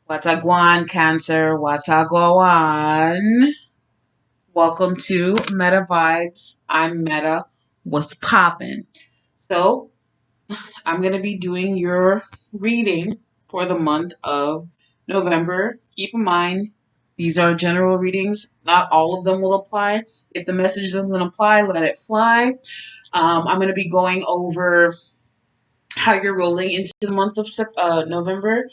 Watagwan Cancer, Watagwan. Welcome to Meta Vibes. I'm Meta. What's poppin'? So, I'm going to be doing your reading for the month of November. Keep in mind, these are general readings. Not all of them will apply. If the message doesn't apply, let it fly. I'm going to be going over how you're rolling into the month of November.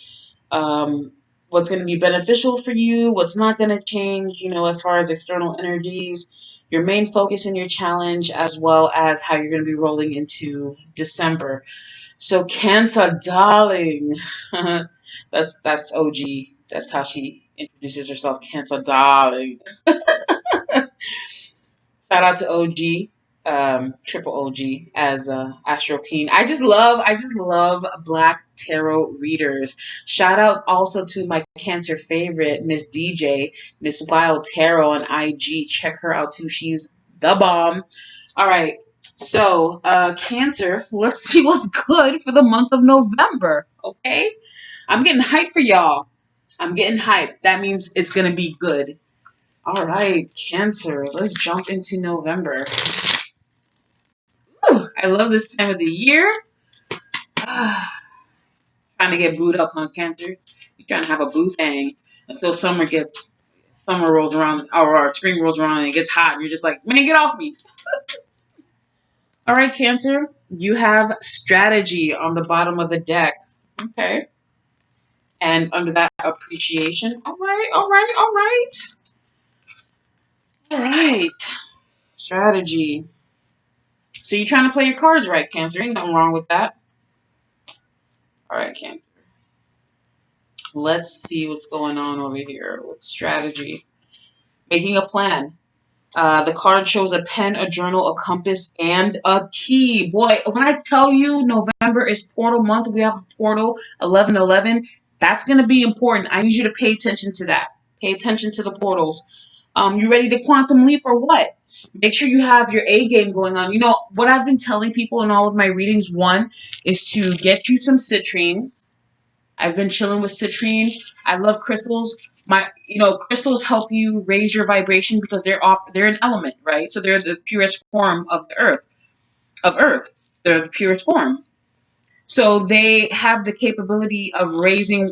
Um, what's going to be beneficial for you, what's not going to change, as far as external energies, your main focus and your challenge, as well as how you're going to be rolling into December. So Cancer, darling, that's OG. That's how she introduces herself, Cancer, darling. Shout out to OG, triple OG as Astro King. I just love Black Tarot readers. Shout out also to my Cancer favorite, Miss DJ, Miss Wild Tarot on IG. Check her out too. She's the bomb. All right. So, Cancer, let's see what's good for the month of November. Okay? I'm getting hyped for y'all. I'm getting hyped. That means it's going to be good. All right, Cancer. Let's jump into November. Whew, I love this time of the year. Trying to get booed up, huh, Cancer? You're trying to have a boo thing until summer rolls around, or spring rolls around and it gets hot. And you're just like, man, get off me. All right, Cancer. You have strategy on the bottom of the deck. Okay. And under that, appreciation. All right, all right, all right. All right. Strategy. So you're trying to play your cards right, Cancer. Ain't nothing wrong with that. All right, Cancer. Let's see what's going on over here with strategy. Making a plan. The card shows a pen, a journal, a compass, and a key. Boy, when I tell you November is portal month, we have a portal 1111. That's going to be important. I need you to pay attention to that. Pay attention to the portals. You ready to quantum leap or what? Make sure you have your A game going on. You know, what I've been telling people in all of my readings, one, is to get you some citrine. I've been chilling with citrine. I love crystals. Crystals help you raise your vibration because they're an element, right? So they're the purest form of the earth. Of earth. They're the purest form. So they have the capability of raising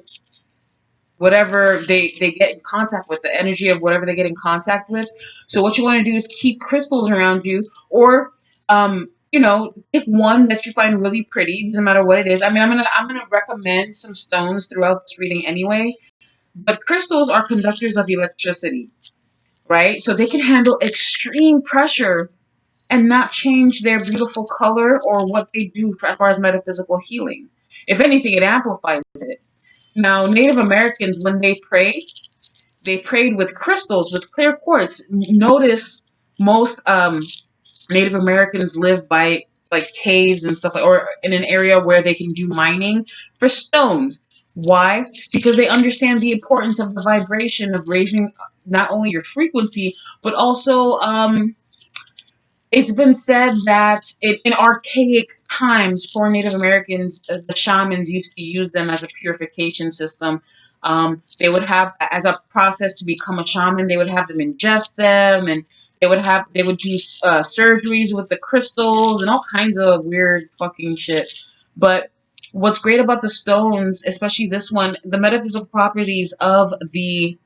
whatever they get in contact with, the energy of whatever they get in contact with. So what you want to do is keep crystals around you, or pick one that you find really pretty. Doesn't matter what it is. I mean, I'm gonna recommend some stones throughout this reading anyway. But crystals are conductors of electricity, right? So they can handle extreme pressure and not change their beautiful color or what they do as far as metaphysical healing. If anything, it amplifies it. Now, Native Americans, when they prayed with crystals, with clear quartz. Notice most Native Americans live by like caves and stuff, or in an area where they can do mining for stones. Why? Because they understand the importance of the vibration of raising not only your frequency, but also it's been said that in archaic times for Native Americans, the shamans used to use them as a purification system. They would have, as a process to become a shaman, they would have them ingest them, and they would do surgeries with the crystals and all kinds of weird fucking shit. But what's great about the stones, especially this one, the metaphysical properties of the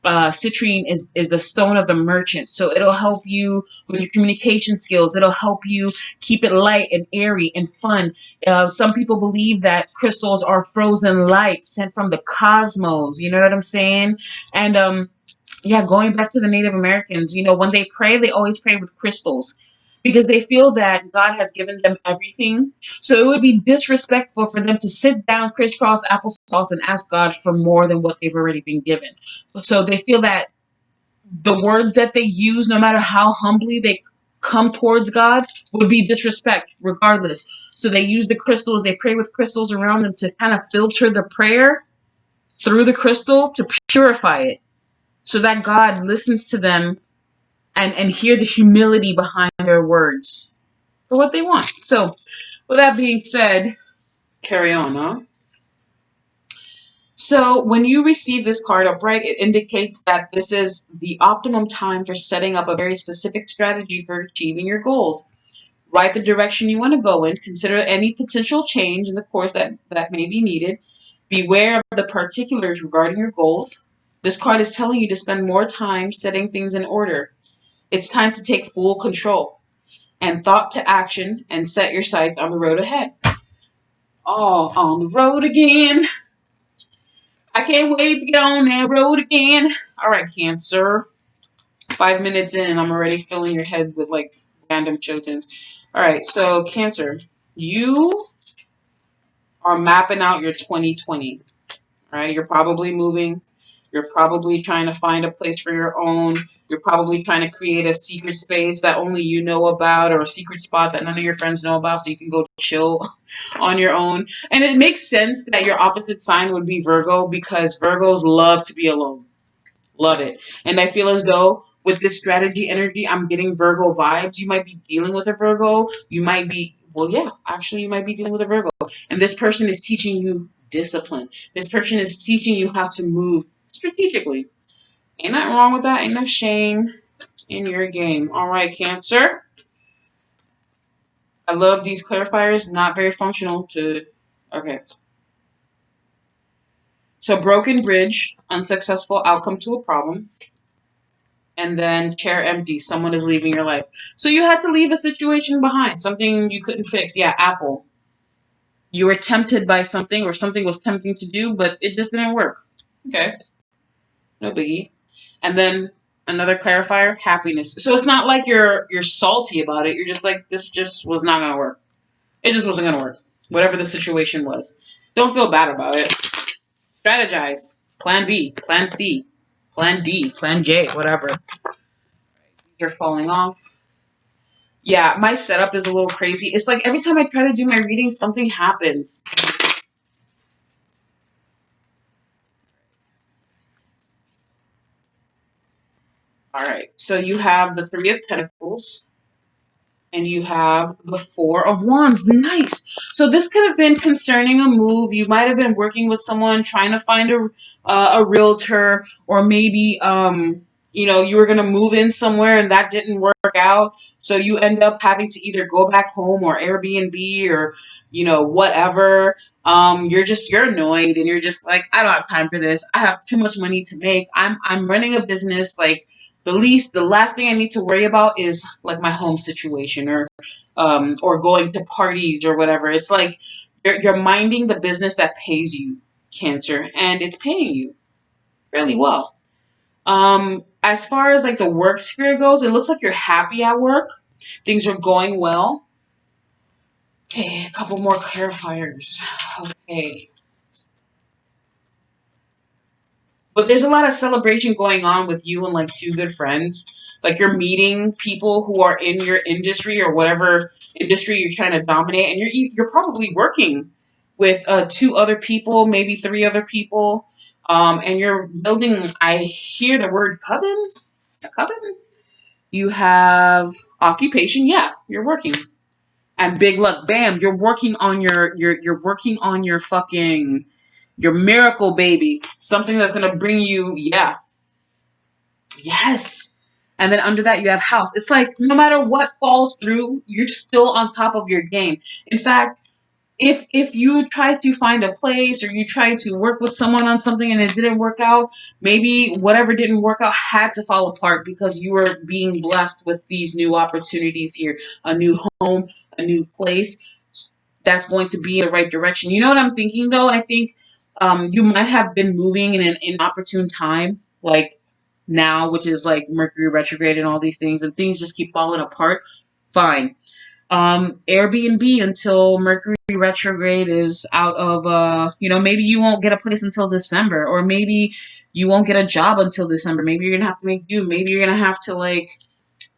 citrine is the stone of the merchant. So it'll help you with your communication skills. It'll help you keep it light and airy and fun. Some people believe that crystals are frozen light sent from the cosmos. You know what I'm saying? And yeah, going back to the Native Americans, when they pray, they always pray with crystals because they feel that God has given them everything. So it would be disrespectful for them to sit down, crisscross applesauce, and ask God for more than what they've already been given. So they feel that the words that they use, no matter how humbly they come towards God, would be disrespect regardless. So they use the crystals, they pray with crystals around them to kind of filter the prayer through the crystal to purify it, so that God listens to them and hear the humility behind their words for what they want. So, with that being said, carry on, huh? So when you receive this card upright, it indicates that this is the optimum time for setting up a very specific strategy for achieving your goals. Write the direction you want to go in. Consider any potential change in the course that may be needed. Beware of the particulars regarding your goals. This card is telling you to spend more time setting things in order. It's time to take full control and thought to action and set your sights on the road ahead. Oh, on the road again. I can't wait to get on that road again. All right, Cancer. 5 minutes in and I'm already filling your head with like random chotins. All right, so Cancer, you are mapping out your 2020. All right, you're probably moving. You're probably trying to find a place for your own. You're probably trying to create a secret space that only you know about, or a secret spot that none of your friends know about, so you can go chill on your own. And it makes sense that your opposite sign would be Virgo, because Virgos love to be alone. Love it. And I feel as though with this strategy energy, I'm getting Virgo vibes. You might be dealing with a Virgo. You might be, well, yeah, actually, you might be dealing with a Virgo. And this person is teaching you discipline. This person is teaching you how to move strategically. Ain't nothing wrong with that. Ain't no shame in your game. All right, Cancer. I love these clarifiers. Not very functional to... Okay. So broken bridge, unsuccessful outcome to a problem. And then chair empty, someone is leaving your life. So you had to leave a situation behind, something you couldn't fix. Yeah, Apple. You were tempted by something, or something was tempting to do, but it just didn't work. Okay. No biggie. And then another clarifier, happiness. So it's not like you're salty about it. You're just like, this just was not going to work. It just wasn't going to work. Whatever the situation was. Don't feel bad about it. Strategize. Plan B, plan C, plan D, plan J, whatever. These are falling off. Yeah, my setup is a little crazy. It's like every time I try to do my reading, something happens. All right, so you have the Three of Pentacles, and you have the Four of Wands. Nice. So this could have been concerning a move. You might have been working with someone trying to find a realtor, or maybe you know, you were going to move in somewhere and that didn't work out. So you end up having to either go back home or Airbnb, or, you know, whatever. You're annoyed and you're just like, I don't have time for this. I have too much money to make. I'm running a business. Like, the last thing I need to worry about is like my home situation, or going to parties or whatever. It's like you're minding the business that pays you, Cancer, and it's paying you fairly well. As far as like the work sphere goes, it looks like you're happy at work. Things are going well. Okay, a couple more clarifiers. Okay. But there's a lot of celebration going on with you and like two good friends. Like you're meeting people who are in your industry or whatever industry you're trying to dominate, and you're probably working with two other people, maybe three other people, and you're building. I hear the word coven. A coven. You have occupation. Yeah, you're working. And big luck, bam, you're working on you're working on your fucking your miracle baby. Something that's gonna bring you, yeah. Yes. And then under that you have house. It's like no matter what falls through, you're still on top of your game. In fact, if you try to find a place, or you try to work with someone on something and it didn't work out, maybe whatever didn't work out had to fall apart because you were being blessed with these new opportunities here, a new home, a new place that's going to be in the right direction. You know what I'm thinking though? I think you might have been moving in an inopportune time, like now, which is like Mercury retrograde and all these things, and things just keep falling apart. Fine. Airbnb until Mercury retrograde is out of, you know, maybe you won't get a place until December, or maybe you won't get a job until December. Maybe you're gonna have to make do. Maybe you're gonna have to like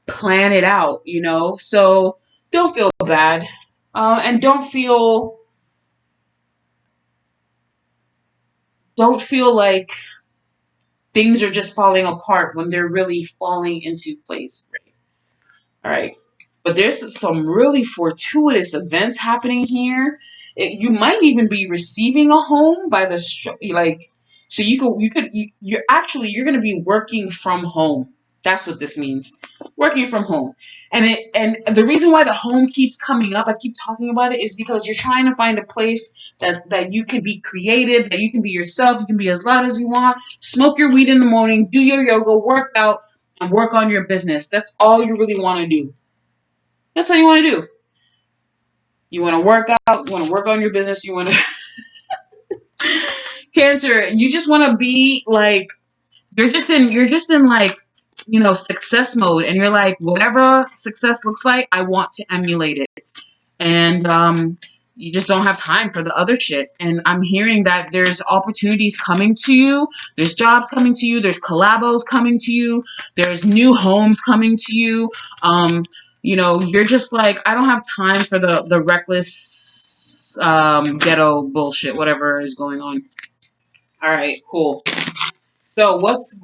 plan it out, you know? So don't feel bad. And don't feel like things are just falling apart when they're really falling into place. Right? All right. But there's some really fortuitous events happening here. You might even be receiving a home by the like. So you're actually you're going to be working from home. That's what this means. Working from home. And the reason why the home keeps coming up, I keep talking about it, is because you're trying to find a place that you can be creative, that you can be yourself, you can be as loud as you want, smoke your weed in the morning, do your yoga, work out, and work on your business. That's all you really want to do. That's all you want to do. You want to work out, you want to work on your business, you want to Cancer, you just want to be like you're just in like, success mode, and you're like, whatever success looks like, I want to emulate it. And you just don't have time for the other shit. And I'm hearing that there's opportunities coming to you, there's jobs coming to you, there's collabos coming to you, there's new homes coming to you. You're just like, I don't have time for the reckless ghetto bullshit, whatever is going on. All right, cool. So what's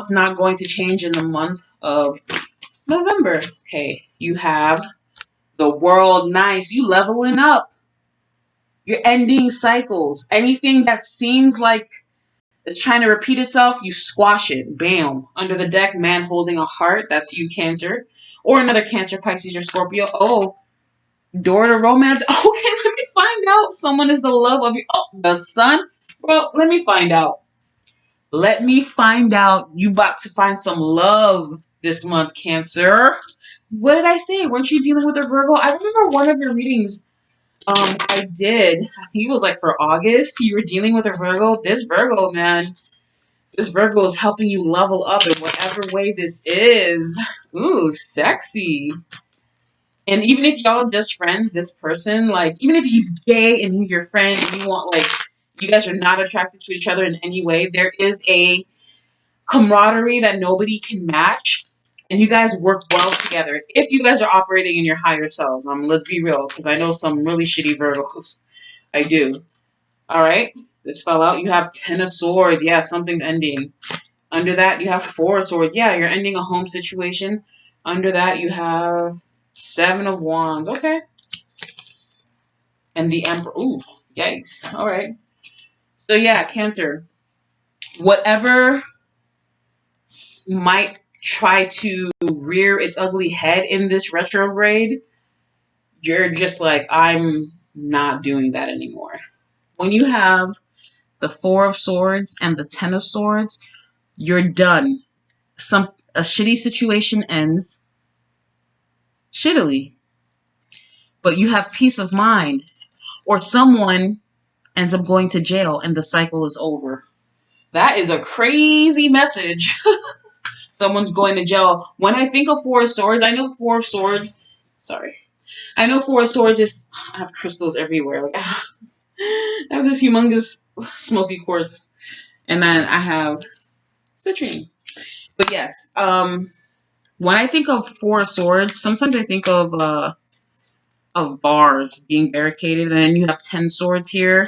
not going to change in the month of November? Okay, you have the world. Nice. You leveling up. You're ending cycles. Anything that seems like it's trying to repeat itself, you squash it. Bam. Under the deck, man holding a heart. That's you, Cancer. Or another Cancer, Pisces, or Scorpio. Oh, door to romance. Okay, let me find out. Someone is the love of you. Oh, the sun. Well, let me find out. Let me find out. You about to find some love this month, Cancer. What did I say? Weren't you dealing with a Virgo? I remember one of your readings I did. I think it was like for August. You were dealing with a Virgo. This Virgo, man. This Virgo is helping you level up in whatever way this is. Ooh, sexy. And even if y'all just friends, this person, like, even if he's gay and he's your friend and you want, like, you guys are not attracted to each other in any way, there is a camaraderie that nobody can match, and you guys work well together if you guys are operating in your higher selves. Let's be real, because I know some really shitty Virgos. I do. All right, this fell out. You have 10 of Swords. Yeah, something's ending. Under that, you have 4 of Swords. Yeah, you're ending a home situation. Under that, you have 7 of Wands. Okay. And the Emperor. Ooh, yikes. All right. So yeah, Cancer. Whatever might try to rear its ugly head in this retrograde, you're just like, I'm not doing that anymore. When you have the 4 of Swords and the 10 of Swords, you're done. A shitty situation ends shittily, but you have peace of mind, or someone ends up going to jail and the cycle is over. That is a crazy message. Someone's going to jail. When I think of 4 of Swords, I know 4 of Swords. Sorry. I know 4 of Swords is... I have crystals everywhere. Like, I have this humongous smoky quartz. And then I have citrine. But yes, when I think of 4 of Swords, sometimes I think of bars being barricaded. And then you have 10 swords here.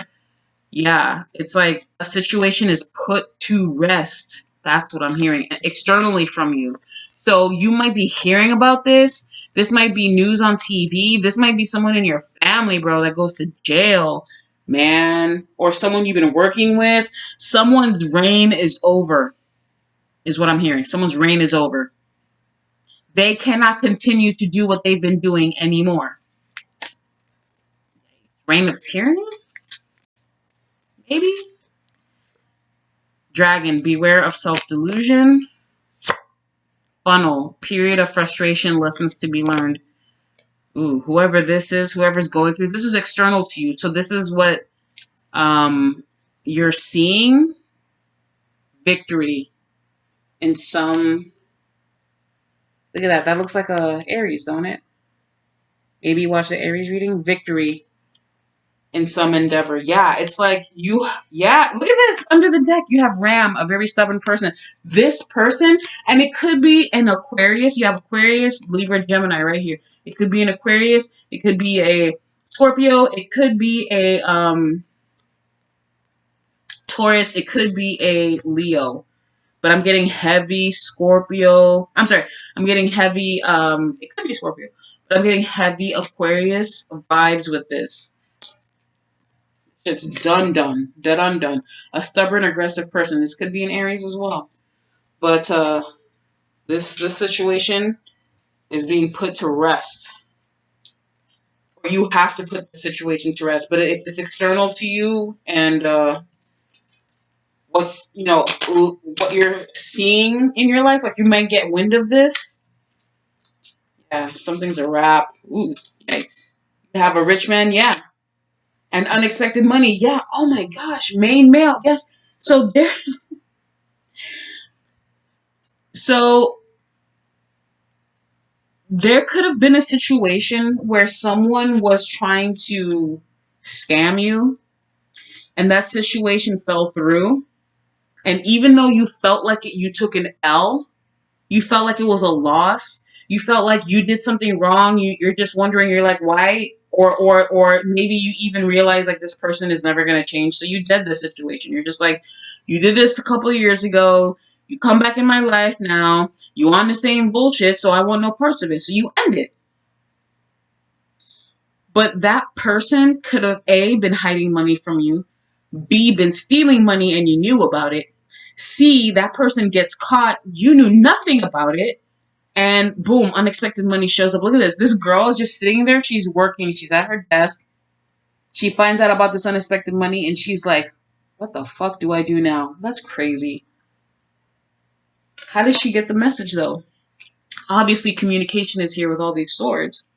Yeah, it's like a situation is put to rest. That's what I'm hearing externally from you. So you might be hearing about this. This might be news on TV. This might be someone in your family, bro, that goes to jail, man. Or someone you've been working with. Someone's reign is over, is what I'm hearing. Someone's reign is over. They cannot continue to do what they've been doing anymore. Reign of tyranny? Maybe? Dragon, beware of self-delusion. Funnel, period of frustration, lessons to be learned. Ooh, whoever this is, whoever's going through, this is external to you. So this is what you're seeing. Victory in some... Look at that. That looks like a Aries, don't it? Maybe you watch the Aries reading. Victory in some endeavor. Yeah, it's like you... Yeah, look at this. Under the deck, you have Ram, a very stubborn person. This person, and it could be an Aquarius. You have Aquarius, Libra, Gemini right here. It could be an Aquarius. It could be a Scorpio. It could be a Taurus. It could be a Leo. But I'm getting heavy Scorpio. I'm sorry. I'm getting heavy... it could be Scorpio. But I'm getting heavy Aquarius vibes with this. It's done, dead undone. A stubborn, aggressive person. This could be an Aries as well. But this situation is being put to rest. Or you have to put the situation to rest. But if it's external to you and what's, what you're seeing in your life, like you might get wind of this. Yeah, something's a wrap. Ooh, yikes. You have a rich man, yeah. And unexpected money, yeah. Oh my gosh, main male, yes. So so there could have been a situation where someone was trying to scam you, and that situation fell through. And even though you felt like you took an L, you felt like it was a loss, you felt like you did something wrong, you're just wondering, you're like, why? Or maybe you even realize like this person is never going to change. So you did the situation. You're just like, you did this a couple of years ago. You come back in my life now. You on the same bullshit, so I want no parts of it. So you end it. But that person could have A, been hiding money from you, B, been stealing money and you knew about it, C, that person gets caught, you knew nothing about it, and boom, unexpected money shows up. Look at this. This girl is just sitting there. She's working. She's at her desk. She finds out about this unexpected money and she's like, what the fuck do I do now? That's crazy. How did she get the message though? Obviously, communication is here with all these swords.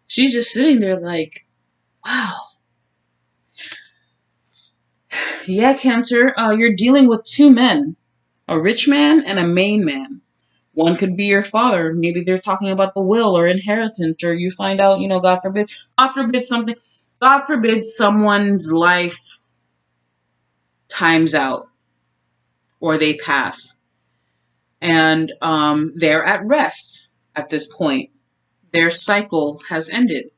She's just sitting there like, wow. Yeah, Cancer, you're dealing with two men, a rich man and a main man. One could be your father. Maybe they're talking about the will or inheritance, or you find out, God forbid something, God forbid someone's life times out or they pass. And they're at rest at this point. Their cycle has ended.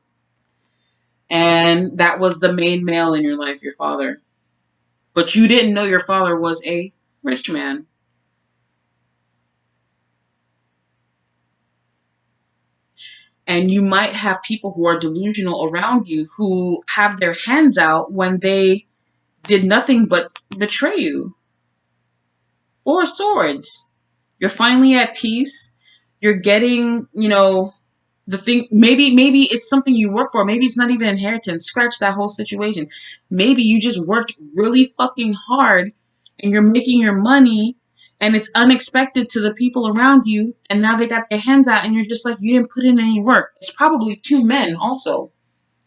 And that was the main male in your life, your father. But you didn't know your father was a rich man. And you might have people who are delusional around you who have their hands out when they did nothing but betray you. Four swords. You're finally at peace. You're getting, the thing. Maybe it's something you work for. Maybe it's not even inheritance. Scratch that whole situation. Maybe you just worked really fucking hard and you're making your money and it's unexpected to the people around you, and now they got their hands out and you're just like, you didn't put in any work. It's probably two men also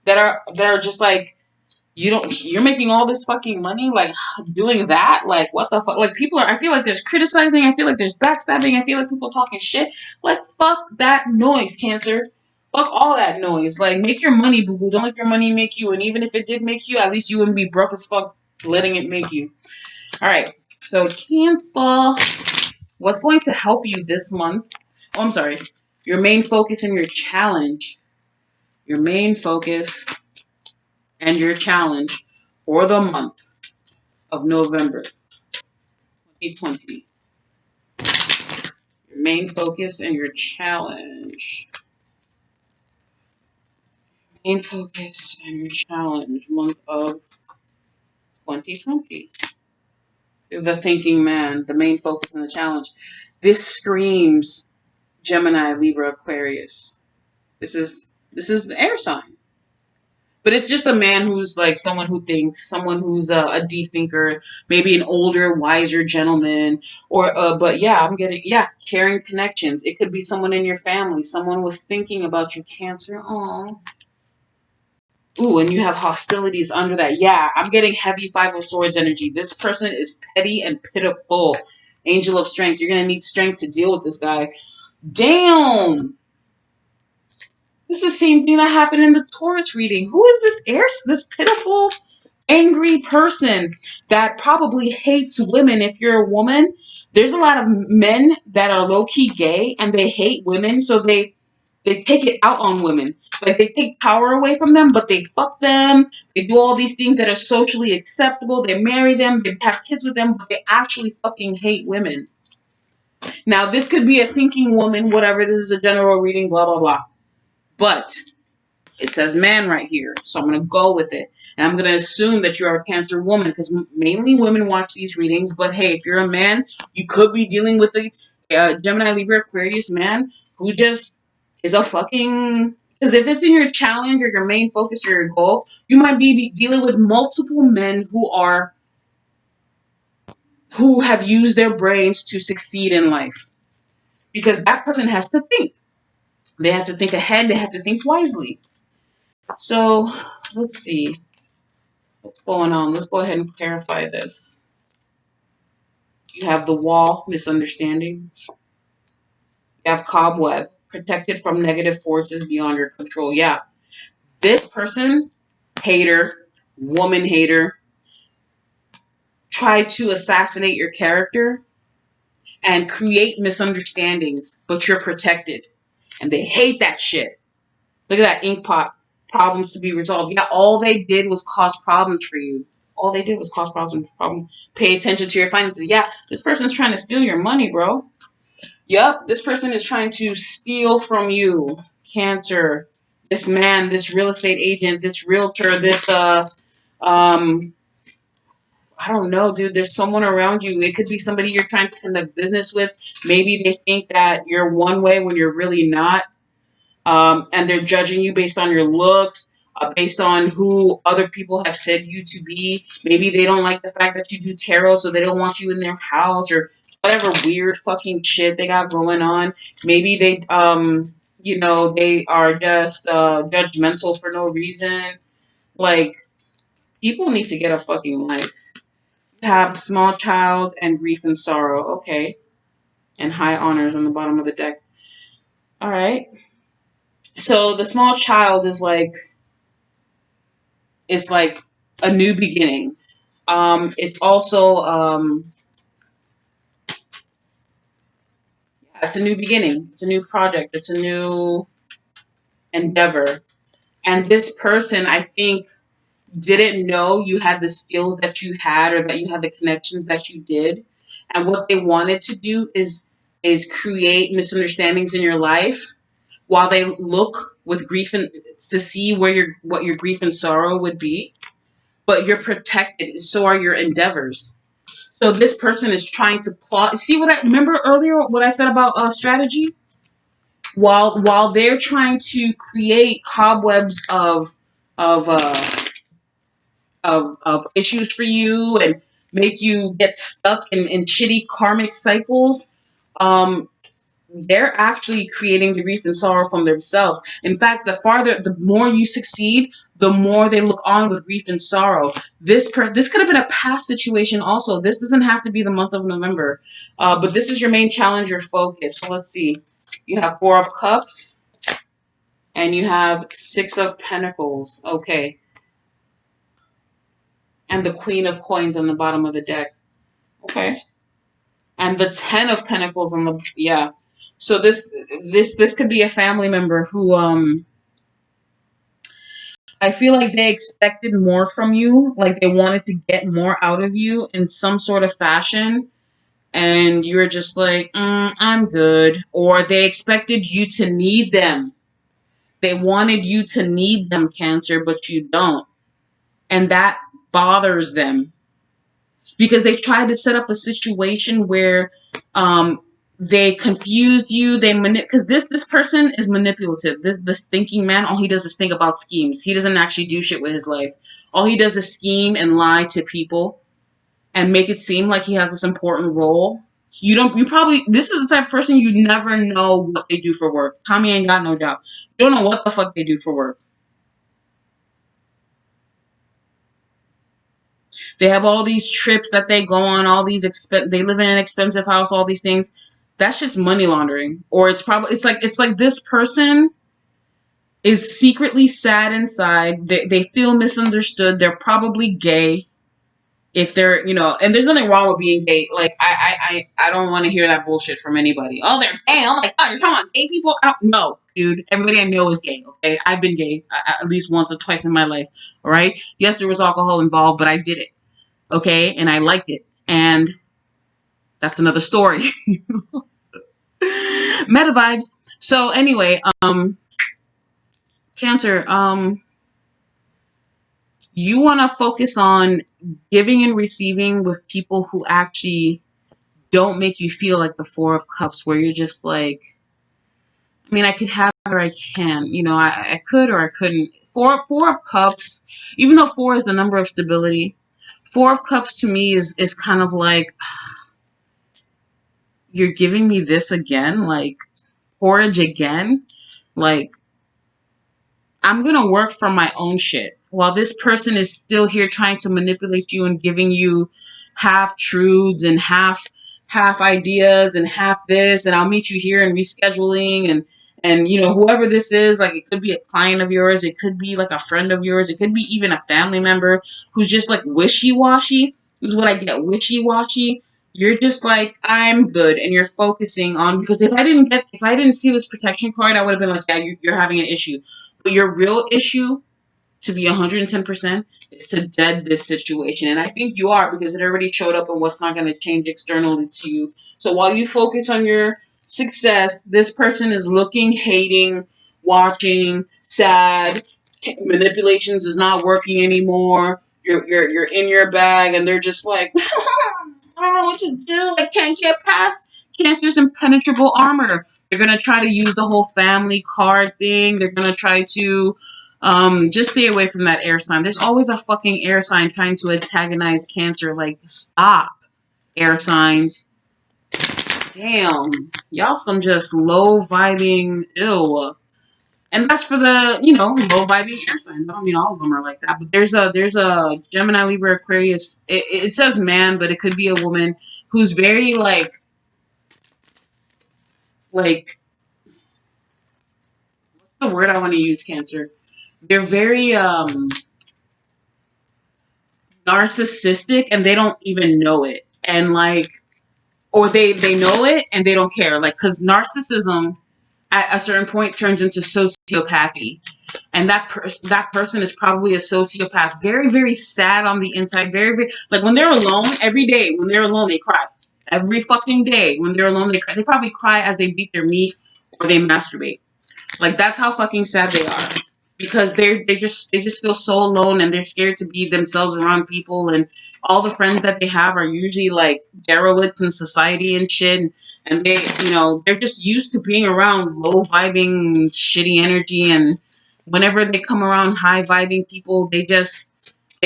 that are just like, you're making all this fucking money, like doing that, like what the fuck? Like people are, I feel like there's criticizing, I feel like there's backstabbing, I feel like people talking shit. Like fuck that noise, Cancer. Fuck all that noise. Like make your money, boo boo. Don't let your money make you. And even if it did make you, at least you wouldn't be broke as fuck letting it make you. Alright. So Cancer, what's going to help you this month? Oh, I'm sorry. Your main focus and your challenge. Your main focus and your challenge for the month of November 2020. Your main focus and your challenge. Main focus and your challenge month of 2020. The thinking man, the main focus and the challenge. This screams Gemini, Libra, Aquarius. This is the air sign. But it's just a man who's like someone who thinks, someone who's a deep thinker, maybe an older, wiser gentleman, or but yeah, I'm getting caring connections. It could be someone in your family. Someone was thinking about you, Cancer. Oh, ooh, and you have hostilities under that. Yeah, I'm getting heavy Five of Swords energy. This person is petty and pitiful. Angel of Strength. You're gonna need strength to deal with this guy. Damn. This is the same thing that happened in the Taurus reading. Who is this pitiful, angry person that probably hates women? If you're a woman, there's a lot of men that are low-key gay and they hate women, so they take it out on women. Like they take power away from them, but they fuck them. They do all these things that are socially acceptable. They marry them, they have kids with them, but they actually fucking hate women. Now, this could be a thinking woman, whatever. This is a general reading, blah, blah, blah. But It says man right here, so I'm going to go with it. And I'm going to assume that you're a Cancer woman, because mainly women watch these readings. But hey, if you're a man, you could be dealing with a Gemini, Libra, Aquarius man who just is a fucking... Because if it's in your challenge or your main focus or your goal, you might be dealing with multiple men who have used their brains to succeed in life. Because that person has to think. They have to think ahead. They have to think wisely. So, let's see. What's going on? Let's go ahead and clarify this. You have the wall, misunderstanding. You have cobweb, protected from negative forces beyond your control. Yeah. This person, hater, woman hater, tried to assassinate your character and create misunderstandings, but you're protected. And they hate that shit. Look at that ink pot. Problems to be resolved. Yeah, all they did was cause problems for you. All they did was cause problems. Pay attention to your finances. Yeah, this person's trying to steal your money, bro. Yup, this person is trying to steal from you. Cancer. This man, this real estate agent, this realtor, this I don't know, dude. There's someone around you. It could be somebody you're trying to conduct business with. Maybe they think that you're one way when you're really not. And they're judging you based on your looks, based on who other people have said you to be. Maybe they don't like the fact that you do tarot, so they don't want you in their house, or whatever weird fucking shit they got going on. Maybe they, they are just judgmental for no reason. Like, people need to get a fucking life. You have small child and grief and sorrow. Okay. And high honors on the bottom of the deck. All right. So the small child is like a new beginning. It's also it's a new beginning. It's a new project. It's a new endeavor. And this person, I think, didn't know you had the skills that you had, or that you had the connections that you did. And what they wanted to do is create misunderstandings in your life, while they look with grief and to see what your grief and sorrow would be. But you're protected. So are your endeavors. So this person is trying to plot. See what I remember earlier? What I said about strategy. While they're trying to create cobwebs of uh, of issues for you, and make you get stuck in shitty karmic cycles, um, they're actually creating the grief and sorrow from themselves. In fact, the more you succeed, the more they look on with grief and sorrow. This could have been a past situation also. This doesn't have to be the month of November. But this is your main challenge, your focus. So let's see. You have 4 of Cups, and you have 6 of Pentacles. Okay. And the Queen of Coins on the bottom of the deck. Okay. And the 10 of Pentacles on the... Yeah. So this could be a family member who I feel like they expected more from you, like they wanted to get more out of you in some sort of fashion, and you're just like, I'm good. Or they expected you to need them. They wanted you to need them, Cancer, but you don't. And that bothers them, because they tried to set up a situation where they confused you. Because this person is manipulative. This thinking man, all he does is think about schemes. He doesn't actually do shit with his life. All he does is scheme and lie to people and make it seem like he has this important role. This is the type of person you never know what they do for work. Tommy ain't got no doubt. You don't know what the fuck they do for work. They have all these trips that they go on, all these they live in an expensive house, all these things. That shit's money laundering. Or it's like this person is secretly sad inside. They feel misunderstood. They're probably gay. If they're, and there's nothing wrong with being gay. Like, I don't want to hear that bullshit from anybody. Oh, they're gay. Oh my God, you're talking about gay people? I don't know, dude. Everybody I know is gay, okay? I've been gay at least once or twice in my life, all right? Yes, there was alcohol involved, but I did it, okay? And I liked it. And that's another story. Meta vibes. So anyway, Cancer, you want to focus on giving and receiving with people who actually don't make you feel like the Four of Cups, where you're just like, I mean, I could have or I can. You know, I could or I couldn't. Four of Cups, even though four is the number of stability, Four of Cups to me is kind of like, you're giving me this again, like porridge again, like I'm gonna work from my own shit while this person is still here trying to manipulate you and giving you half truths and half ideas and half this, and I'll meet you here and rescheduling and you know, whoever this is, like it could be a client of yours, it could be like a friend of yours, it could be even a family member who's just like wishy-washy. Is what I get, wishy-washy. You're just like, I'm good, and you're focusing on, because if I didn't see this protection card, I would have been like, yeah, you're having an issue. But your real issue, to be 110%, is to dead this situation. And I think you are, because it already showed up in what's not going to change externally to you. So while you focus on your success, this person is looking, hating, watching, sad. Manipulations is not working anymore. You're in your bag, and they're just like, I don't know what to do. I can't get past Cancer's impenetrable armor. They're going to try to use the whole family card thing. They're going to try to just stay away from that air sign. There's always a fucking air sign trying to antagonize Cancer. Like, stop, air signs. Damn. Y'all some just low-vibing, ew. And that's for the, you know, low-vibing air signs. I don't mean all of them are like that. But there's a Gemini, Libra, Aquarius. It says man, but it could be a woman who's very, like, what's the word I want to use, Cancer? They're very narcissistic, and they don't even know it. And, like, or they know it and they don't care. Like, because narcissism at a certain point turns into sociopathy. And that person is probably a sociopath. Very, very sad on the inside. Very, very, like, when they're alone, every day, when they're alone, they cry. Every fucking day, when they're alone, they cry. They probably cry as they beat their meat or they masturbate. Like, that's how fucking sad they are. Because they just feel so alone, and they're scared to be themselves around people, and all the friends that they have are usually like derelicts in society and shit. And they, you know, they're just used to being around low vibing, shitty energy, and whenever they come around high vibing people, they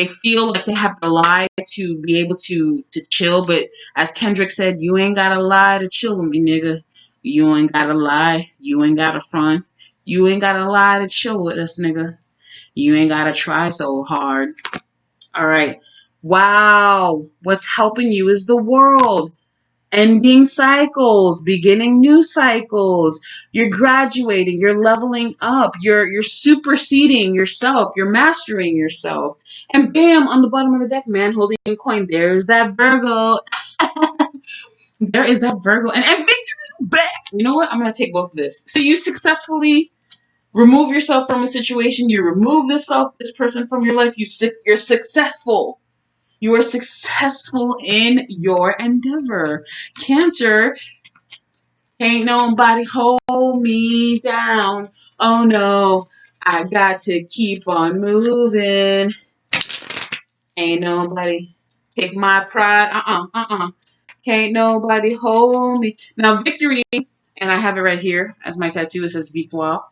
feel like they have to lie to be able to chill. But as Kendrick said, you ain't gotta lie to chill with me, nigga. You ain't gotta lie. You ain't gotta front. You ain't gotta lie to chill with us, nigga. You ain't gotta try so hard. All right. Wow. What's helping you is the world. Ending cycles, beginning new cycles. You're graduating, you're leveling up, you're superseding yourself, you're mastering yourself. And bam, on the bottom of the deck, man holding a coin. There's that Virgo. There is that Virgo. And victory's back. You know what? I'm going to take both of this. So you successfully remove yourself from a situation. You remove this person from your life. You're successful. You are successful in your endeavor. Cancer, can't nobody hold me down. Oh no, I got to keep on moving. Ain't nobody take my pride. Can't nobody hold me. Now, victory, and I have it right here as my tattoo. It says Victoire.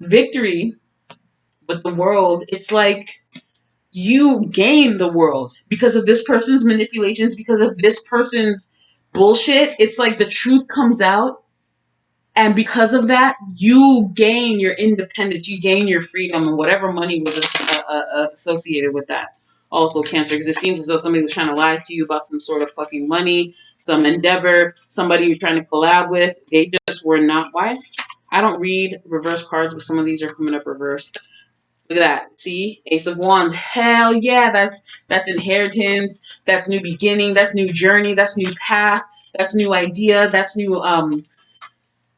Victory with the world, it's like you gain the world because of this person's manipulations, because of this person's bullshit. It's like the truth comes out, and because of that, you gain your independence, you gain your freedom, and whatever money was associated with that. Also, Cancer, because it seems as though somebody was trying to lie to you about some sort of fucking money, some endeavor, somebody you're trying to collab with. They just were not wise. I don't read reverse cards, but some of these are coming up reversed. Look at that. See? Ace of Wands. Hell yeah. That's inheritance. That's new beginning. That's new journey. That's new path. That's new idea. That's new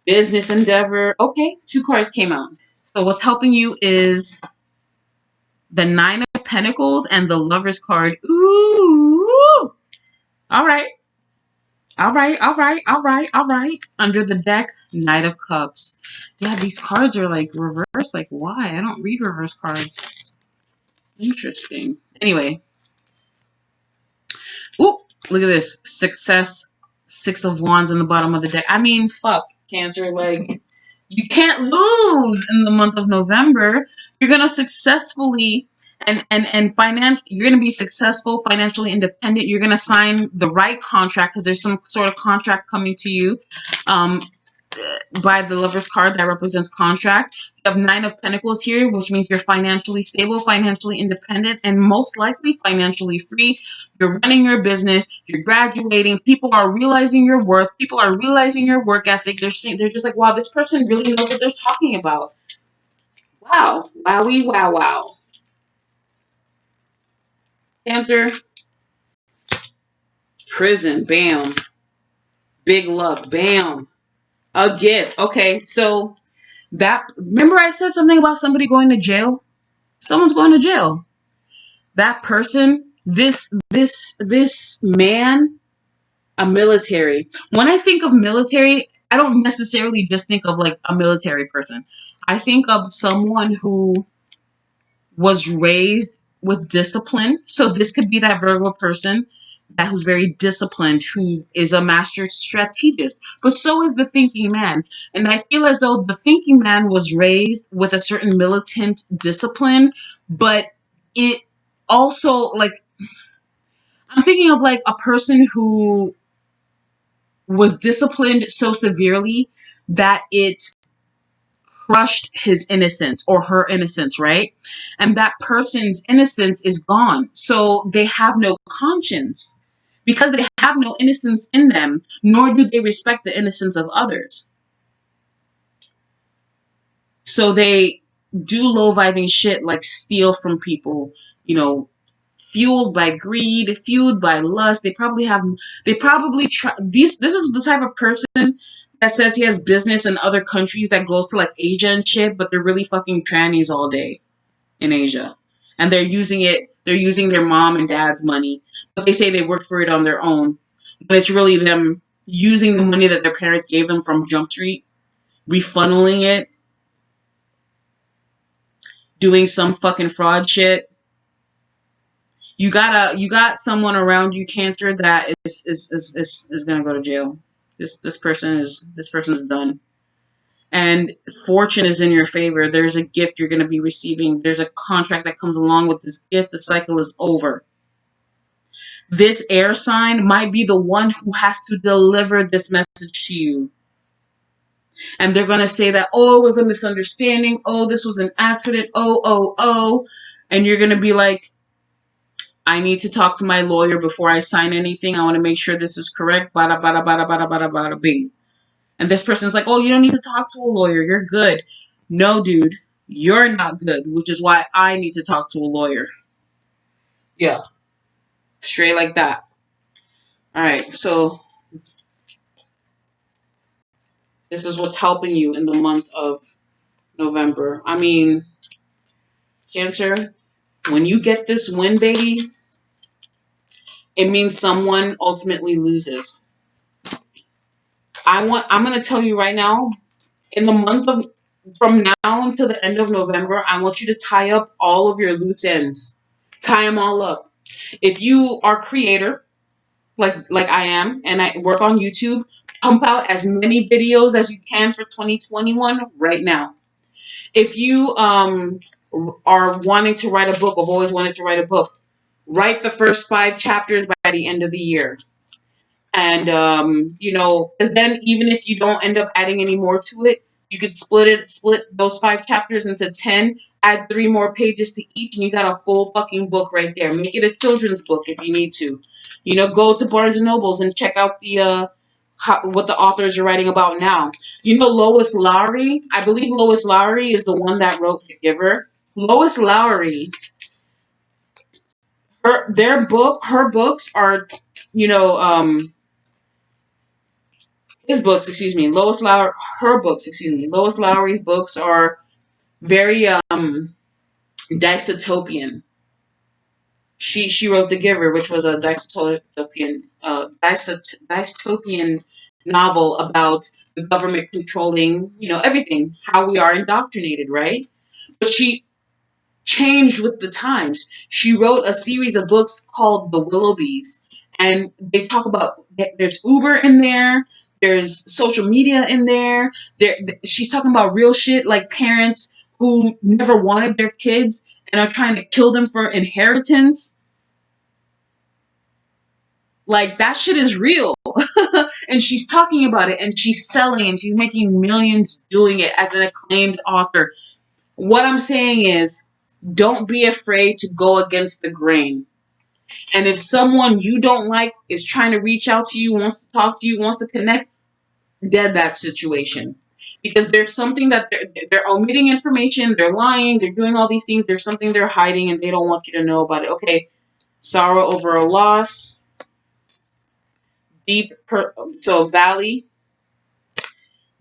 business endeavor. Okay, 2 cards came out. So what's helping you is the 9 of Pentacles and the Lover's card. Ooh. All right. All right, all right, all right, all right. Under the deck, Knight of Cups. Yeah, these cards are like reverse. Like, why? I don't read reverse cards. Interesting. Anyway. Ooh, look at this. Success. 6 of Wands in the bottom of the deck. I mean, fuck, Cancer. Like, you can't lose in the month of November. You're gonna successfully you're gonna be successful, financially independent. You're gonna sign the right contract because there's some sort of contract coming to you. By the Lover's card that represents contract. You have 9 of Pentacles here, which means you're financially stable, financially independent, and most likely financially free. You're running your business. You're graduating. People are realizing your worth. People are realizing your work ethic. They're just like, wow, this person really knows what they're talking about. Wow. Wowie, wow, wow. Cancer. Prison. Bam. Big luck. Bam. A gift. Okay, so remember I said something about somebody going to jail? Someone's going to jail. That person, this man, a military. When I think of military, I don't necessarily just think of like a military person. I think of someone who was raised with discipline. So this could be that Virgo person who's very disciplined, who is a master strategist, but so is the thinking man. And I feel as though the thinking man was raised with a certain militant discipline, but it also, like, I'm thinking of like a person who was disciplined so severely that it crushed his innocence or her innocence, right? And that person's innocence is gone. So they have no conscience. Because they have no innocence in them, nor do they respect the innocence of others. So they do low-vibing shit like steal from people, you know, fueled by greed, fueled by lust. This is the type of person that says he has business in other countries that goes to like Asia and shit, but they're really fucking trannies all day in Asia. And they're using their mom and dad's money, but they say they worked for it on their own. But it's really them using the money that their parents gave them from Jump Street, refunneling it, doing some fucking fraud shit. You got someone around you, Cancer, that is gonna go to jail. This person's done. And fortune is in your favor. There's a gift you're going to be receiving. There's a contract that comes along with this gift. The cycle is over. This air sign might be the one who has to deliver this message to you. And they're going to say that, oh, it was a misunderstanding. Oh, this was an accident. Oh. And you're going to be like, I need to talk to my lawyer before I sign anything. I want to make sure this is correct. Bada, bada, bada, bada, bada, bada, bing. And this person's like, oh, you don't need to talk to a lawyer. You're good. No, dude, you're not good, which is why I need to talk to a lawyer. Yeah. Straight like that. All right. So this is what's helping you in the month of November. I mean, Cancer, when you get this win, baby, it means someone ultimately loses. I'm going to tell you right now, in the month of, from now until the end of November, I want you to tie up all of your loose ends. Tie them all up. If you are a creator, like I am, and I work on YouTube, pump out as many videos as you can for 2021 right now. If you are wanting to write a book, I've always wanted to write a book, write the first 5 chapters by the end of the year. And, because then even if you don't end up adding any more to it, you could split those 5 chapters into 10, add 3 more pages to each, and you got a full fucking book right there. Make it a children's book if you need to. Go to Barnes & Nobles and check out what the authors are writing about now. Lois Lowry, I believe Lois Lowry is the one that wrote The Giver. Lois Lowry, her books are, Lois Lowry's books are very dystopian. She wrote The Giver, which was a dystopian novel about the government controlling, everything, how we are indoctrinated, right? But she changed with the times. She wrote a series of books called The Willoughbys, and they talk about there's Uber in there, there's social media in there. She's talking about real shit, like parents who never wanted their kids and are trying to kill them for inheritance. Like, that shit is real. And she's talking about it, and she's selling, and she's making millions doing it as an acclaimed author. What I'm saying is, don't be afraid to go against the grain. And if someone you don't like is trying to reach out to you, wants to talk to you, wants to connect, dead that situation. Because there's something that they're omitting information, they're lying, they're doing all these things, there's something they're hiding and they don't want you to know about it. Okay, sorrow over a loss, valley,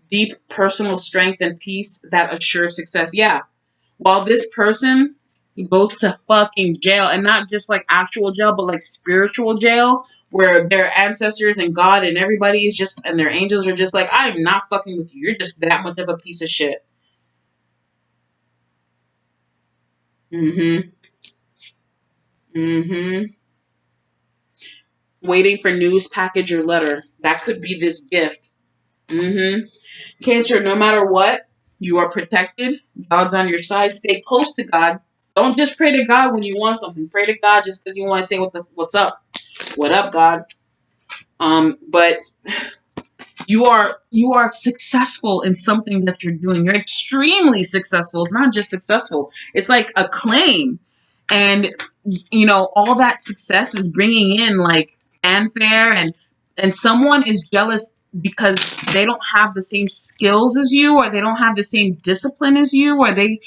deep personal strength and peace that assures success. Yeah, while this person goes to fucking jail, and not just like actual jail, but like spiritual jail, where their ancestors and God and everybody is just, and their angels are just like, I'm not fucking with you. You're just that much of a piece of shit. Mm-hmm. Mm-hmm. Waiting for news package or letter. That could be this gift. Mm-hmm. Cancer, no matter what, you are protected. God's on your side. Stay close to God. Don't just pray to God when you want something. Pray to God just because you want to say what's up. What up, God? But you are successful in something that you're doing. You're extremely successful. It's not just successful. It's like acclaim. And all that success is bringing in like fanfare, and someone is jealous because they don't have the same skills as you, or they don't have the same discipline as you, or they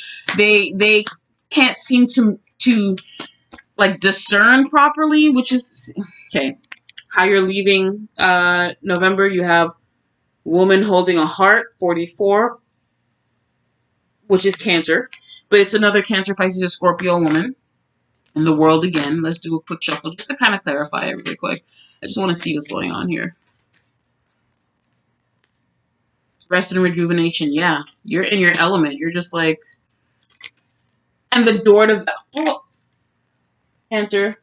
can't seem to like discern properly, which is okay. How you're leaving November, you have woman holding a heart, 44, which is Cancer, but it's another Cancer, Pisces, or Scorpio woman in the world again. Let's do a quick shuffle just to kind of clarify it really quick. I just want to see what's going on here. Rest and rejuvenation. Yeah, you're in your element. You're just like, and the door to Cancer,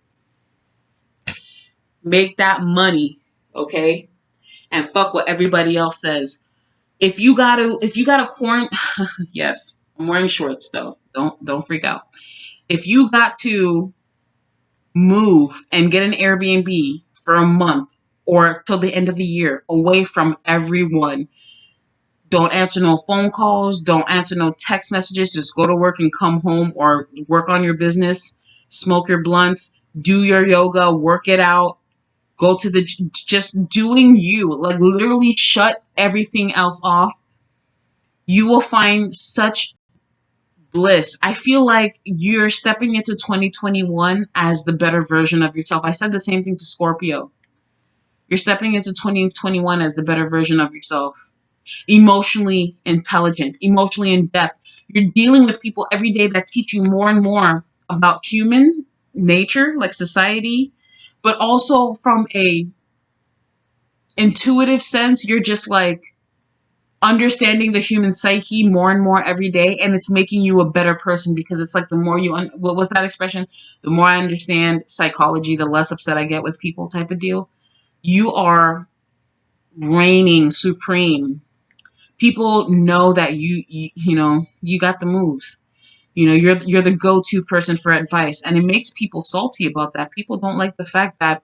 make that money, okay, and fuck what everybody else says. If you gotta quarantine, yes, I'm wearing shorts though. Don't freak out. If you got to move and get an Airbnb for a month or till the end of the year away from everyone, don't answer no phone calls, don't answer no text messages, just go to work and come home, or work on your business, smoke your blunts, do your yoga, work it out, go to the, just doing you, like literally shut everything else off. You will find such bliss. I feel like you're stepping into 2021 as the better version of yourself. I said the same thing to Scorpio. You're stepping into 2021 as the better version of yourself. Emotionally intelligent, emotionally in depth. You're dealing with people every day that teach you more and more about human nature, like society, but also from a intuitive sense. You're just like understanding the human psyche more and more every day, and it's making you a better person, because it's like the more you what was that expression, the more I understand psychology, the less upset I get with people, type of deal. You are reigning supreme. People know that you got the moves. You're the go-to person for advice, and it makes people salty about that. People don't like the fact that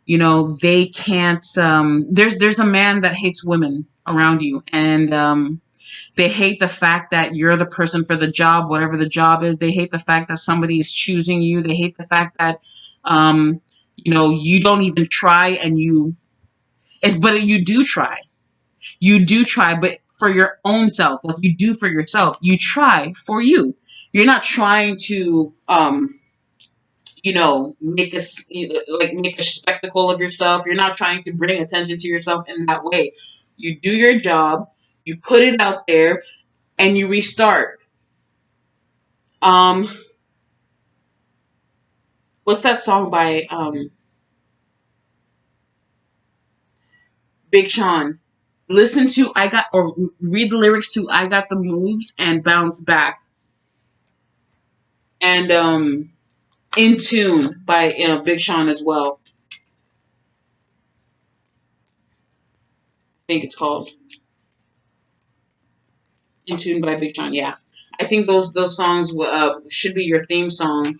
they can't, there's a man that hates women around you, and they hate the fact that you're the person for the job, whatever the job is. They hate the fact that somebody is choosing you. They hate the fact that you don't even try, but you do try. You do try, but for your own self, like you do for yourself. You try for you. You're not trying to make a spectacle of yourself. You're not trying to bring attention to yourself in that way. You do your job, you put it out there, and you restart. What what's that song by Big Sean? Listen to I Got, or read the lyrics to I Got the Moves and Bounce Back. And In Tune by Big Sean as well. I think it's called In Tune by Big Sean. Yeah, I think those songs should be your theme song.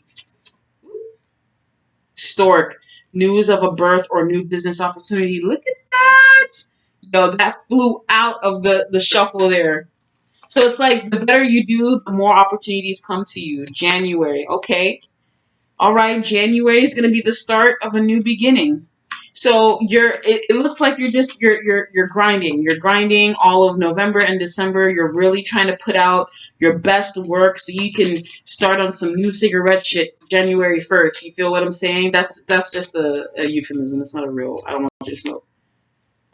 Stork, news of a birth or new business opportunity. Look at that. Yo, that flew out of the shuffle there. So it's like the better you do, the more opportunities come to you. January, okay. All right, January is going to be the start of a new beginning. So it looks like you're grinding. You're grinding all of November and December. You're really trying to put out your best work so you can start on some new cigarette shit January 1st. You feel what I'm saying? That's just a euphemism. It's not a real. I don't want you to smoke.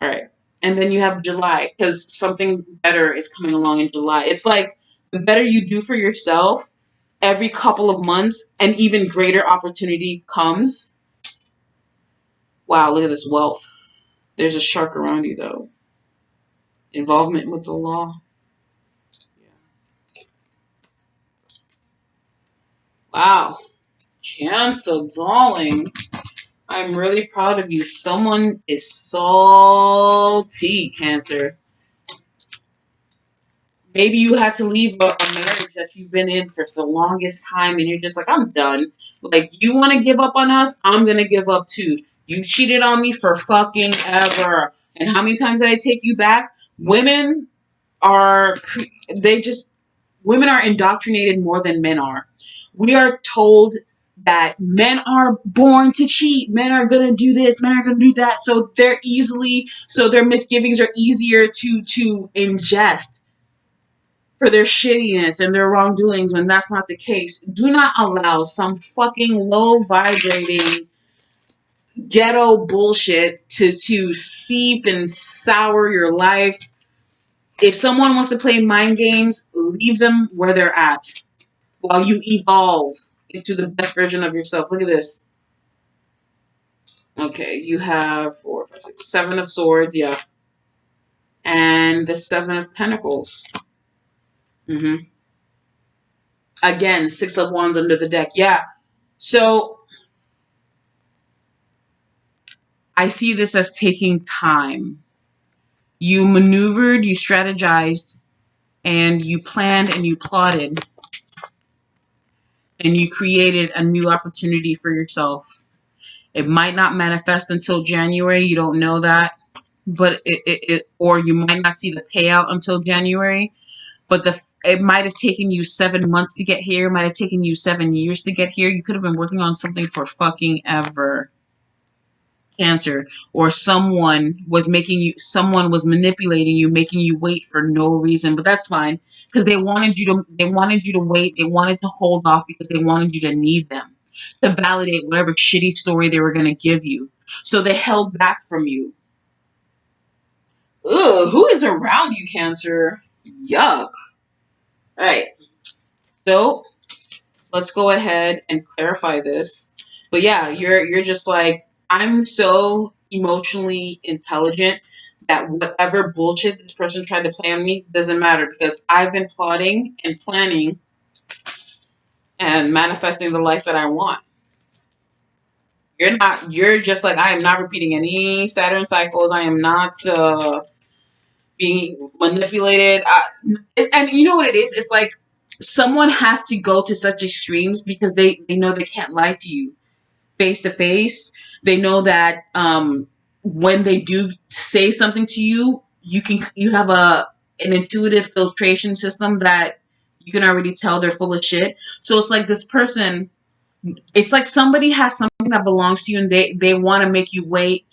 All right. And then you have July, because something better is coming along in July. It's like the better you do for yourself, every couple of months, an even greater opportunity comes. Wow, look at this wealth. There's a shark around you, though. Involvement with the law. Yeah. Wow. Cancer, darling. I'm really proud of you. Someone is salty, Cancer. Maybe you had to leave a marriage that you've been in for the longest time and you're just like, I'm done. Like, you want to give up on us? I'm going to give up too. You cheated on me for fucking ever. And how many times did I take you back? Women are, women are indoctrinated more than men are. We are told that men are born to cheat. Men are going to do this. Men are going to do that. So their misgivings are easier to ingest for their shittiness and their wrongdoings when that's not the case. Do not allow some fucking low vibrating ghetto bullshit to seep and sour your life. If someone wants to play mind games, leave them where they're at while you evolve into the best version of yourself. Look at this. Okay, you have 4, 5, 6, 7 of Swords, yeah. And the 7 of Pentacles. Again, 6 of Wands under the deck. Yeah. So I see this as taking time. You maneuvered, you strategized, and you planned and you plotted. And you created a new opportunity for yourself. It might not manifest until January. You don't know that. But or you might not see the payout until January. But it might have taken you 7 months to get here. It might have taken you 7 years to get here. You could have been working on something for fucking ever. Cancer. Or someone was manipulating you, making you wait for no reason. But that's fine. Because they wanted you to wait. They wanted to hold off because they wanted you to need them to validate whatever shitty story they were going to give you. So they held back from you. Ugh, who is around you, Cancer? Yuck. Alright. So let's go ahead and clarify this. But yeah, you're just like, I'm so emotionally intelligent that whatever bullshit this person tried to play on me doesn't matter, because I've been plotting and planning and manifesting the life that I want. You're just like, I am not repeating any Saturn cycles. I am not being manipulated. And you know what it is? It's like someone has to go to such extremes because they know they can't lie to you face to face. They know that when they do say something to you, you have an intuitive filtration system that you can already tell they're full of shit. So it's like this person, it's like somebody has something that belongs to you and they want to make you wait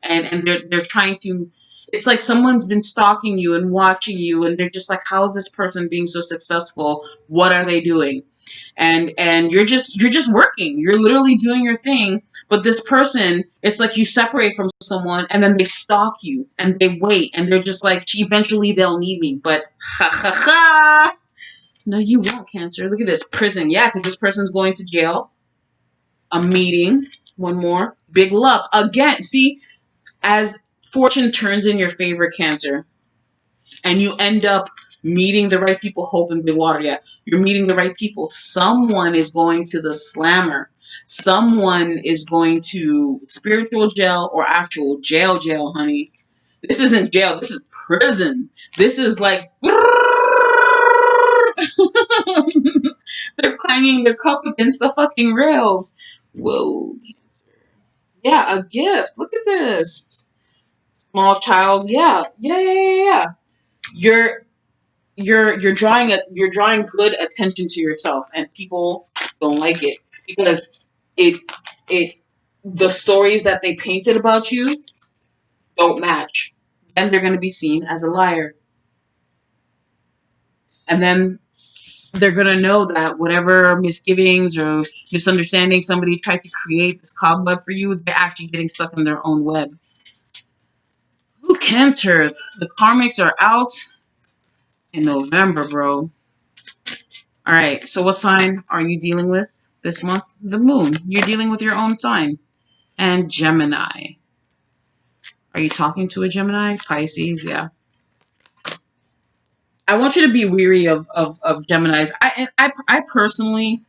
and they're trying to, it's like someone's been stalking you and watching you and they're just like, how is this person being so successful? What are they doing? And you're just working. You're literally doing your thing. But this person, it's like you separate from someone and then they stalk you and they wait and they're just like, eventually they'll need me. But ha ha ha. No, you won't, Cancer. Look at this. Prison. Yeah, because this person's going to jail. a meeting. One more. Big luck. Again, see, as fortune turns in your favor, Cancer, and you end up meeting the right people, hope in big water. Yeah, you're meeting the right people. Someone is going to the slammer. Someone is going to spiritual jail or actual jail, honey. This isn't jail. This is prison. This is like they're clanging their cup against the fucking rails. Whoa. Yeah, a gift. Look at this. Small child. Yeah. You're you're drawing good attention to yourself, and people don't like it because it it the stories that they painted about you don't match. Then they're going to be seen as a liar, and then they're going to know that whatever misgivings or misunderstandings somebody tried to create this cobweb for you, they're actually getting stuck in their own web. Who Cancer? The Karmics are out in November, bro. All right, so what sign are you dealing with this month? The moon. You're dealing with your own sign. And Gemini. Are you talking to a Gemini? Pisces, yeah. I want you to be weary of Geminis. I personally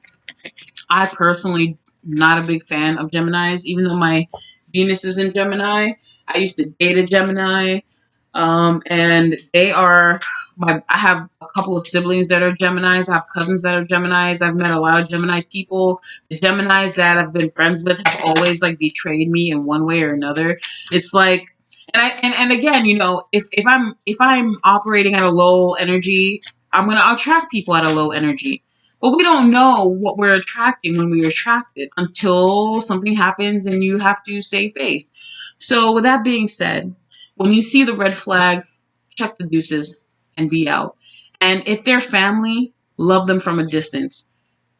not a big fan of Geminis, even though my Venus is in Gemini. I used to date a Gemini. And they are I have a couple of siblings that are Geminis. I have cousins that are Geminis. I've met a lot of Gemini people. The Geminis that I've been friends with have always like betrayed me in one way or another. It's like, and again, you know, if I'm operating at a low energy, I'm gonna attract people at a low energy. But we don't know what we're attracting when we attract it until something happens and you have to save face. So with that being said, when you see the red flag, check the deuces and be out. And if they're family, love them from a distance.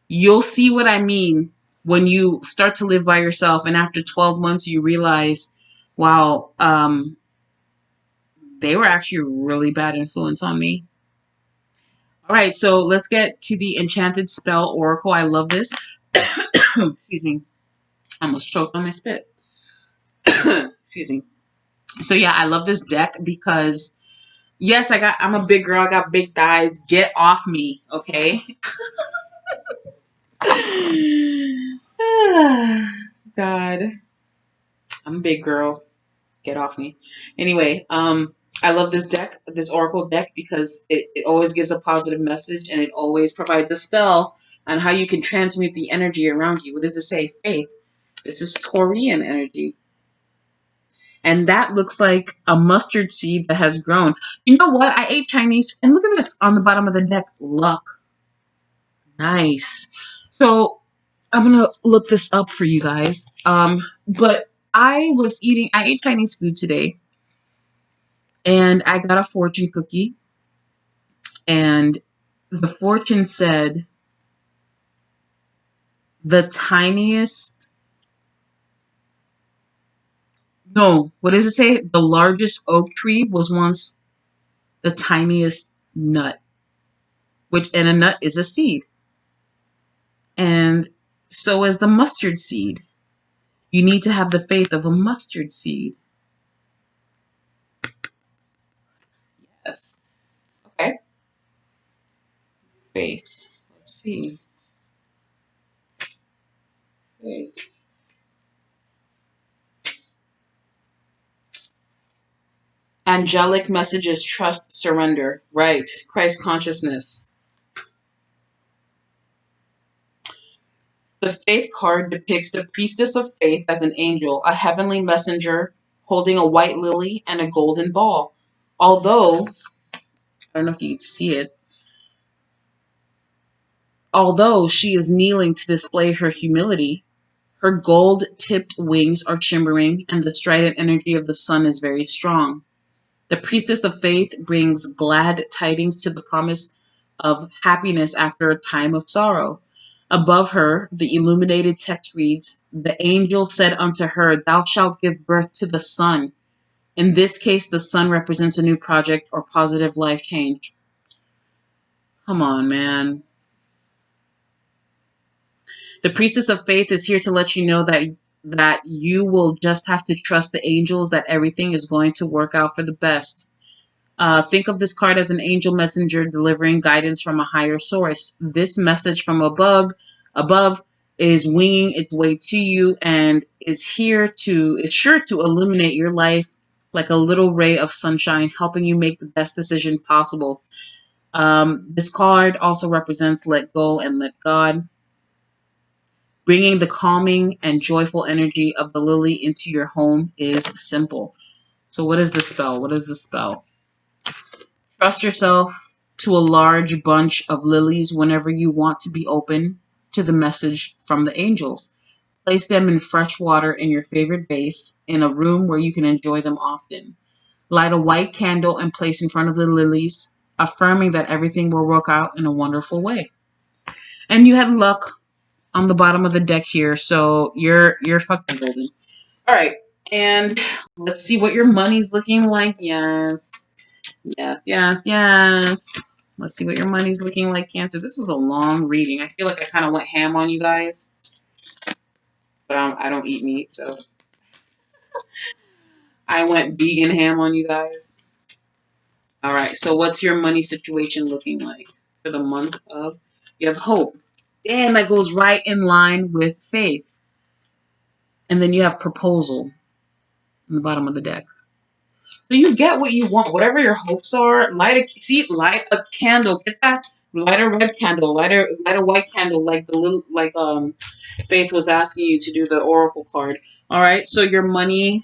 You'll see what I mean when you start to live by yourself and after 12 months you realize, wow, they were actually a really bad influence on me. All right, so let's get to the Enchanted Spell Oracle. I love this. Excuse me. I almost choked on my spit. Excuse me. So yeah, I love this deck because yes, I'm a big girl. I got big thighs. Get off me, okay? God, I'm a big girl. Get off me. Anyway, I love this deck, this Oracle deck, because it always gives a positive message and it always provides a spell on how you can transmute the energy around you. What does it say? Faith. This is Taurian energy. And that looks like a mustard seed that has grown. You know what? I ate Chinese. And look at this on the bottom of the deck. Luck. Nice. So I'm going to look this up for you guys. But I ate Chinese food today. And I got a fortune cookie. And the fortune said the tiniest... No, what does it say? The largest oak tree was once the tiniest nut. And a nut is a seed. And so is the mustard seed. You need to have the faith of a mustard seed. Yes. Okay. Faith. Let's see. Faith. Angelic messages, trust, surrender. Right. Christ consciousness. The faith card depicts the priestess of faith as an angel, a heavenly messenger holding a white lily and a golden ball. Although, I don't know if you can see it, although she is kneeling to display her humility, her gold-tipped wings are shimmering and the strident energy of the sun is very strong. The priestess of faith brings glad tidings to the promise of happiness after a time of sorrow. Above her, the illuminated text reads, "The angel said unto her, Thou shalt give birth to the son." In this case, the son represents a new project or positive life change. Come on, man. The Priestess of Faith is here to let you know that you will just have to trust the angels, that everything is going to work out for the best. Think of this card as an angel messenger delivering guidance from a higher source. This message from above is winging its way to you and is sure to illuminate your life like a little ray of sunshine, helping you make the best decision possible. This card also represents let go and let God, bringing the calming and joyful energy of the lily into your home is simple. So what is the spell? What is the spell? Trust yourself to a large bunch of lilies whenever you want to be open to the message from the angels. Place them in fresh water in your favorite vase in a room where you can enjoy them often. Light a white candle and place in front of the lilies, affirming that everything will work out in a wonderful way. And you had luck on the bottom of the deck here, so you're fucking golden. All right, and let's see what your money's looking like. Yes. Yes, yes, yes. Let's see what your money's looking like, Cancer. This was a long reading. I feel like I kind of went ham on you guys. But I don't eat meat, so I went vegan ham on you guys. All right, so what's your money situation looking like for the month of? You have hope. Damn, that goes right in line with faith. And then you have proposal on the bottom of the deck. So you get what you want, whatever your hopes are. Light a candle. Get that. Light a red candle. Light a white candle, like Faith was asking you to do the oracle card. All right. So your money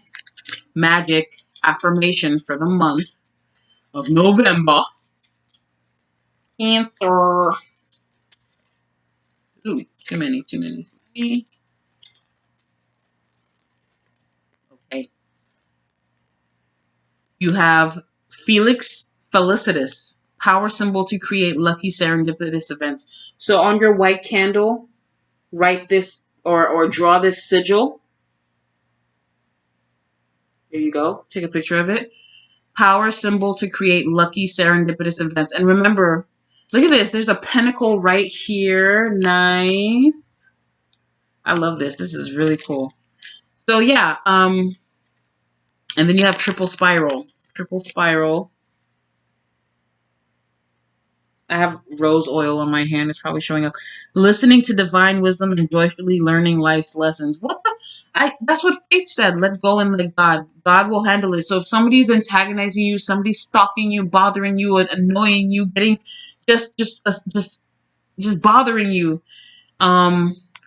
magic affirmation for the month of November. Cancer. Ooh, too many. Okay. You have Felix Felicitas, power symbol to create lucky serendipitous events. So on your white candle, write this or draw this sigil. There you go. Take a picture of it. Power symbol to create lucky serendipitous events. And remember, look at this. There's a pentacle right here. Nice. I love this. This is really cool. So yeah, and then you have triple spiral. Triple spiral. I have rose oil on my hand. It's probably showing up. Listening to divine wisdom and joyfully learning life's lessons. What the? That's what Faith said. Let go and let God. God will handle it. So if somebody's antagonizing you, somebody's stalking you, bothering you, and annoying you, getting just bothering you,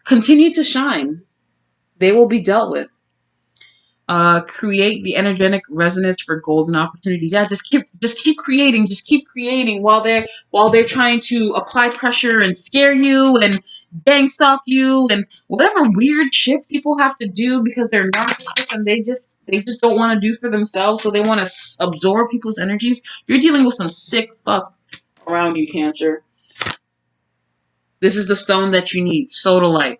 continue to shine. They will be dealt with. Create the energetic resonance for golden opportunities. Yeah, just keep creating while they're trying to apply pressure and scare you and gang stalk you and whatever weird shit people have to do because they're narcissists and they just don't want to do for themselves, so they want to absorb people's energies. You're dealing with some sick fuck around you, Cancer. This is the stone that you need, sodalite.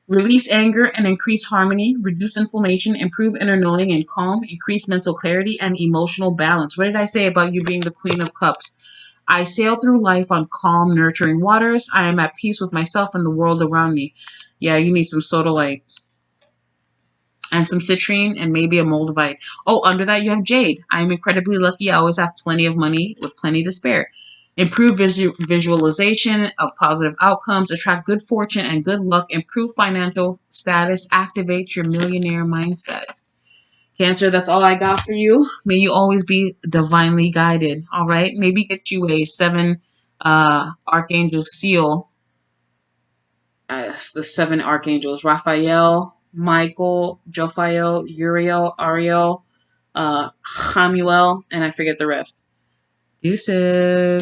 Release anger and increase harmony, reduce inflammation, improve inner knowing and calm, increase mental clarity and emotional balance. What did I say about you being the Queen of Cups? I sail through life on calm, nurturing waters. I am at peace with myself and the world around me. Yeah, you need some sodalite. And some citrine and maybe a moldavite. Oh, under that you have jade. I am incredibly lucky. I always have plenty of money with plenty to spare. Improve visualization of positive outcomes, attract good fortune and good luck, improve financial status, activate your millionaire mindset. Cancer, that's all I got for you. May you always be divinely guided. All right. Maybe get you a 7 archangel seal. The 7 archangels: Raphael, Michael, Jophiel, Uriel, Ariel, Hamuel, and I forget the rest. Deuces.